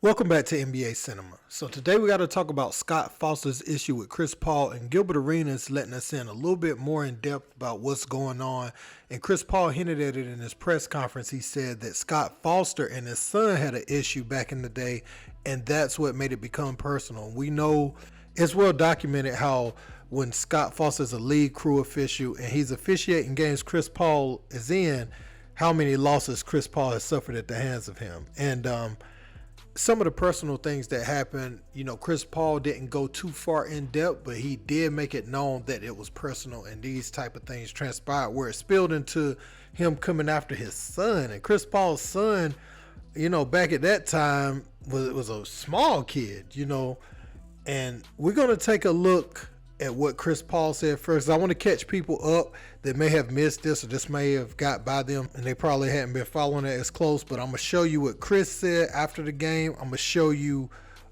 Welcome back to NBA Cinema. So today we got to talk about Scott Foster's issue with Chris Paul, and Gilbert Arenas letting us in a little bit more in depth about what's going on. And Chris Paul hinted at it in his press conference. He said that Scott Foster and his son had an issue back in the day, and that's what made it become personal. We know it's well documented how when Scott Foster's a league crew official and he's officiating games Chris Paul is in, how many losses Chris Paul has suffered at the hands of him. And some of the personal things that happened, Chris Paul didn't go too far in depth, but he did make it known that it was personal, and these type of things transpired where it spilled into him coming after his son. And Chris Paul's son, back at that time was a small kid, and we're going to take a look at what Chris Paul said first. I want to catch people up that may have missed this, or this may have got by them and they probably hadn't been following it as close, but I'm going to show you what Chris said after the game. I'm going to show you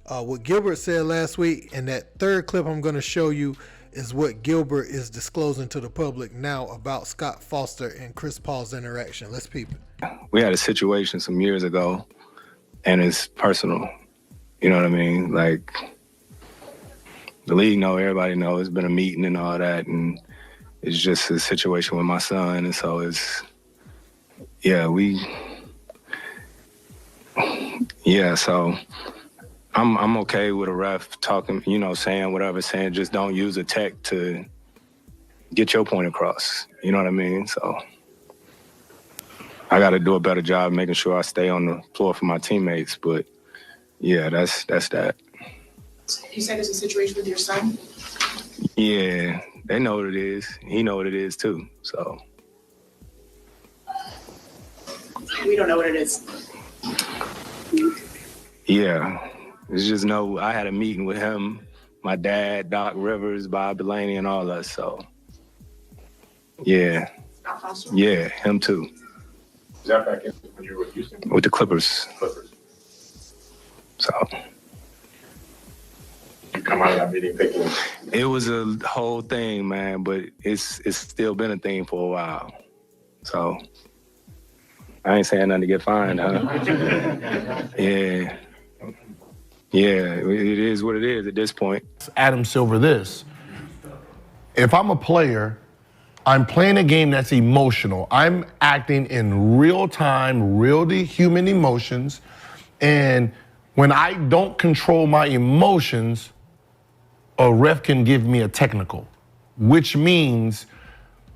what Gilbert said last week, and that third clip I'm going to show you is what Gilbert is disclosing to the public now about Scott Foster and Chris Paul's interaction. Let's peep it. We had a situation some years ago, and it's personal. You know what I mean? Like, the league know, everybody know, it's been a meeting and all that, and it's just a situation with my son, and so so I'm okay with a ref talking, saying whatever, saying just don't use a tech to get your point across, you know what I mean? So I got to do a better job making sure I stay on the floor for my teammates, but yeah, that's that. You said it's a situation with your son? Yeah, they know what it is. He know what it is too, so. We don't know what it is. Yeah, it's just I had a meeting with him, my dad, Doc Rivers, Bob Delaney, and all us, so. Yeah. Scott Foster? Yeah, him too. Is that back when you were with Houston? With the Clippers. So. You come out of that meeting thinking? It was a whole thing, man, but it's still been a thing for a while. So I ain't saying nothing to get fined, huh? Yeah. Yeah, it is what it is at this point. Adam Silver this. If I'm a player, I'm playing a game that's emotional. I'm acting in real time, real human emotions. And when I don't control my emotions, a ref can give me a technical, which means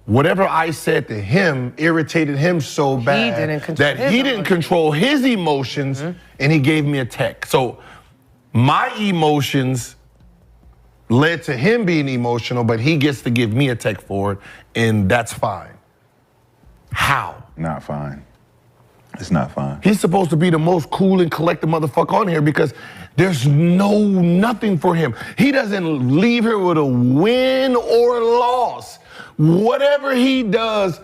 whatever I said to him irritated him so bad that he didn't control his emotions, and he gave me a tech. So my emotions led to him being emotional, but he gets to give me a tech for it, and that's fine. How? Not fine. It's not fine. He's supposed to be the most cool and collected motherfucker on here because there's nothing for him. He doesn't leave here with a win or a loss. Whatever he does,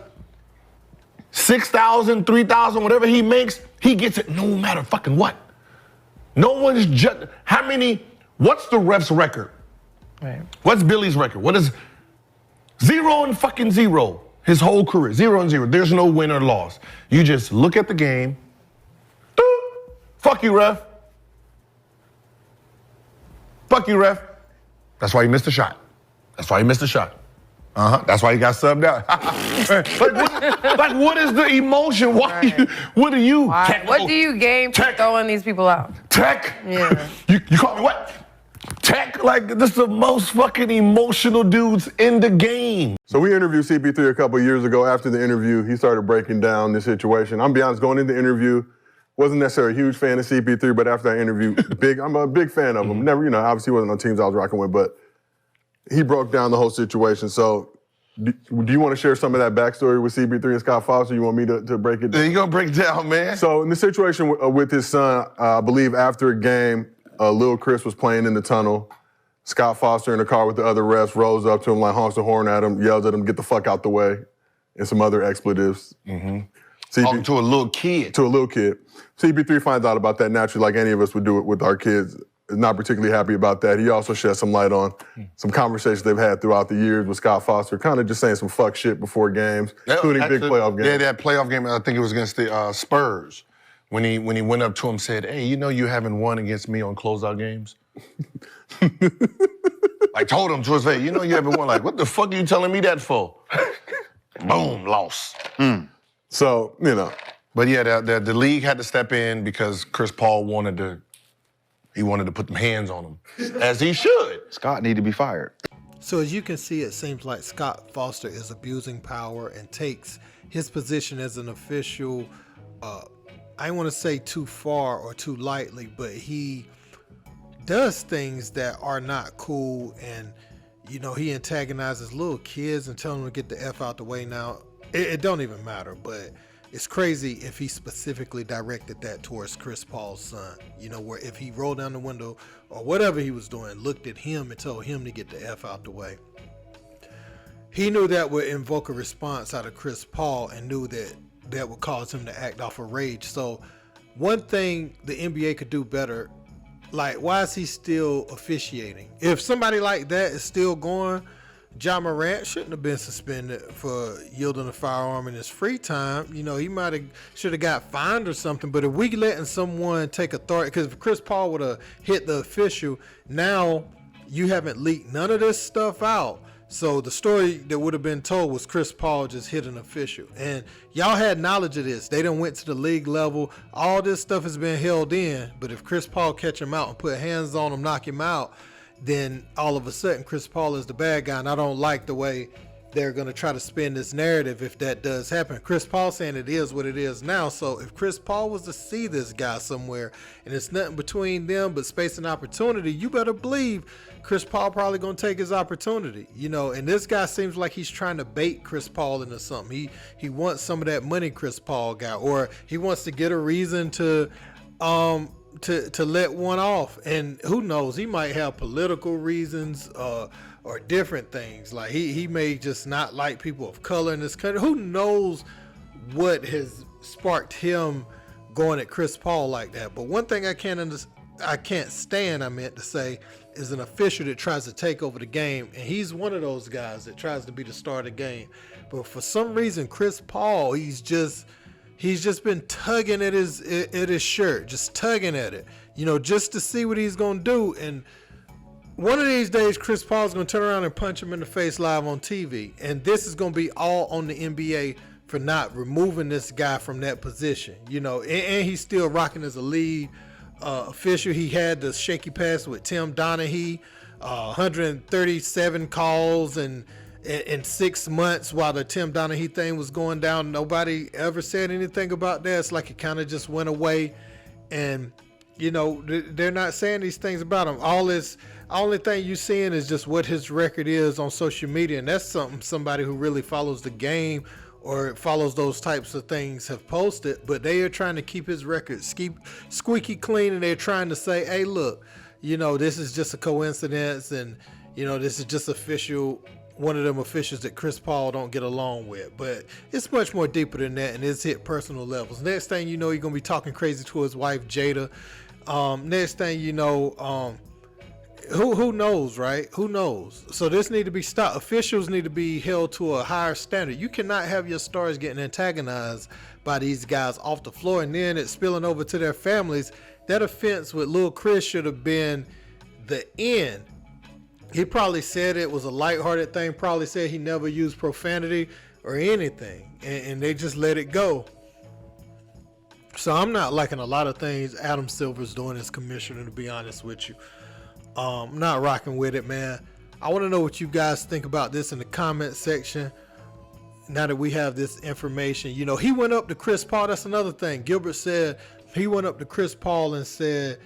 6,000, 3,000, whatever he makes, he gets it no matter fucking what. No one's just, what's the ref's record? Right. What's Billy's record? What is 0 and fucking 0? His whole career, 0 and 0. There's no win or loss. You just look at the game. Fuck you, ref. Fuck you, ref. That's why you missed the shot. That's why you missed the shot. That's why you got subbed out. What is the emotion? Why? What are you? What do you gain for throwing these people out? Tech? Yeah. You call me what? Tech? Like, this is the most fucking emotional dudes in the game. So we interviewed CP3 a couple of years ago. After the interview, he started breaking down the situation. I'm be honest, going into the interview, wasn't necessarily a huge fan of CP3, but after that interview, I'm a big fan of him. Never, obviously wasn't on teams I was rocking with, but he broke down the whole situation. So do you want to share some of that backstory with CP3 and Scott Foster? You want me to break it down? There you go, break it down, man. So in the situation with his son, I believe after a game, Lil Chris was playing in the tunnel. Scott Foster in the car with the other refs rolls up to him, like honks the horn at him, yells at him, get the fuck out the way, and some other expletives. Talking to a little kid. To a little kid. CP3 finds out about that naturally, like any of us would do it with our kids. Is not particularly happy about that. He also shed some light on some conversations they've had throughout the years with Scott Foster, kind of just saying some fuck shit before games, including big playoff games. Yeah, that playoff game, I think it was against the Spurs. when he went up to him, said, "Hey, you know you haven't won against me on closeout games." Like told him to his face, "You know you haven't won." Like, what the fuck are you telling me that for? Boom, loss. So, you know. But yeah, the league had to step in because Chris Paul wanted to put them hands on him, as he should. Scott need to be fired. So as you can see, it seems like Scott Foster is abusing power and takes his position as an official, I don't want to say too far or too lightly, but he does things that are not cool. And, you know, he antagonizes little kids and tells them to get the F out the way now. It don't even matter, but it's crazy if he specifically directed that towards Chris Paul's son. You know, where if he rolled down the window or whatever he was doing, looked at him and told him to get the F out the way. He knew that would invoke a response out of Chris Paul and knew that would cause him to act off of rage. So one thing the NBA could do better, like, why is he still officiating? If somebody like that is still going, Ja Morant shouldn't have been suspended for yielding a firearm in his free time. You know, he should have got fined or something. But if we letting someone take authority, because if Chris Paul would have hit the official, now you haven't leaked none of this stuff out. So the story that would have been told was Chris Paul just hit an official. And y'all had knowledge of this. They done went to the league level. All this stuff has been held in. But if Chris Paul catch him out and put hands on him, knock him out, then all of a sudden Chris Paul is the bad guy. And I don't like the way they're going to try to spin this narrative if that does happen. Chris Paul saying it is what it is now. So if Chris Paul was to see this guy somewhere and it's nothing between them but space and opportunity, you better believe Chris Paul probably going to take his opportunity. You know, and this guy seems like he's trying to bait Chris Paul into something. He wants some of that money Chris Paul got, or he wants to get a reason to let one off. And who knows, he might have political reasons or different things. Like he may just not like people of color in this country. Who knows what has sparked him going at Chris Paul like that. But one thing I can't stand, I meant to say, is an official that tries to take over the game. And he's one of those guys that tries to be the star of the game. But for some reason, Chris Paul, he's just been tugging at his shirt, just tugging at it, you know, just to see what he's going to do. And one of these days, Chris Paul's going to turn around and punch him in the face live on TV. And this is going to be all on the NBA for not removing this guy from that position, you know. And he's still rocking as a lead official. He had the shaky pass with Tim Donaghy, 137 calls in 6 months while the Tim Donaghy thing was going down. Nobody ever said anything about that. It's like it kind of just went away. And, you know, they're not saying these things about him. Only thing you're seeing is just what his record is on social media. And that's something somebody who really follows the game or follows those types of things have posted. But they are trying to keep his record squeaky clean. And they're trying to say, hey, look, you know, this is just a coincidence. And, you know, this is just one of them officials that Chris Paul don't get along with. But it's much more deeper than that, and it's hit personal levels. Next thing you know, you're going to be talking crazy to his wife, Jada. Next thing you know, who knows, right? Who knows? So this need to be stopped. Officials need to be held to a higher standard. You cannot have your stars getting antagonized by these guys off the floor, and then it's spilling over to their families. That offense with Lil Chris should have been the end. He probably said it was a lighthearted thing, probably said he never used profanity or anything, and they just let it go. So I'm not liking a lot of things Adam Silver's doing as commissioner, to be honest with you. I'm not rocking with it, man. I want to know what you guys think about this in the comment section. Now that we have this information, you know, he went up to Chris Paul. That's another thing. Gilbert said he went up to Chris Paul and said,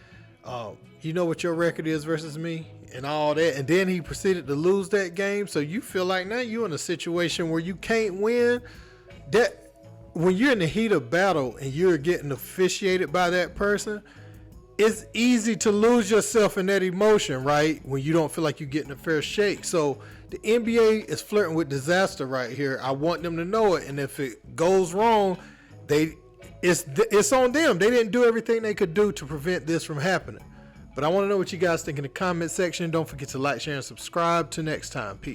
you know what your record is versus me and all that. And then he proceeded to lose that game. So you feel like now you're in a situation where you can't win. That when you're in the heat of battle and you're getting officiated by that person, it's easy to lose yourself in that emotion, right? When you don't feel like you're getting a fair shake. So the NBA is flirting with disaster right here. I want them to know it. And if it goes wrong, it's on them. They didn't do everything they could do to prevent this from happening. But I want to know what you guys think in the comment section. Don't forget to like, share, and subscribe. Till next time. Peace.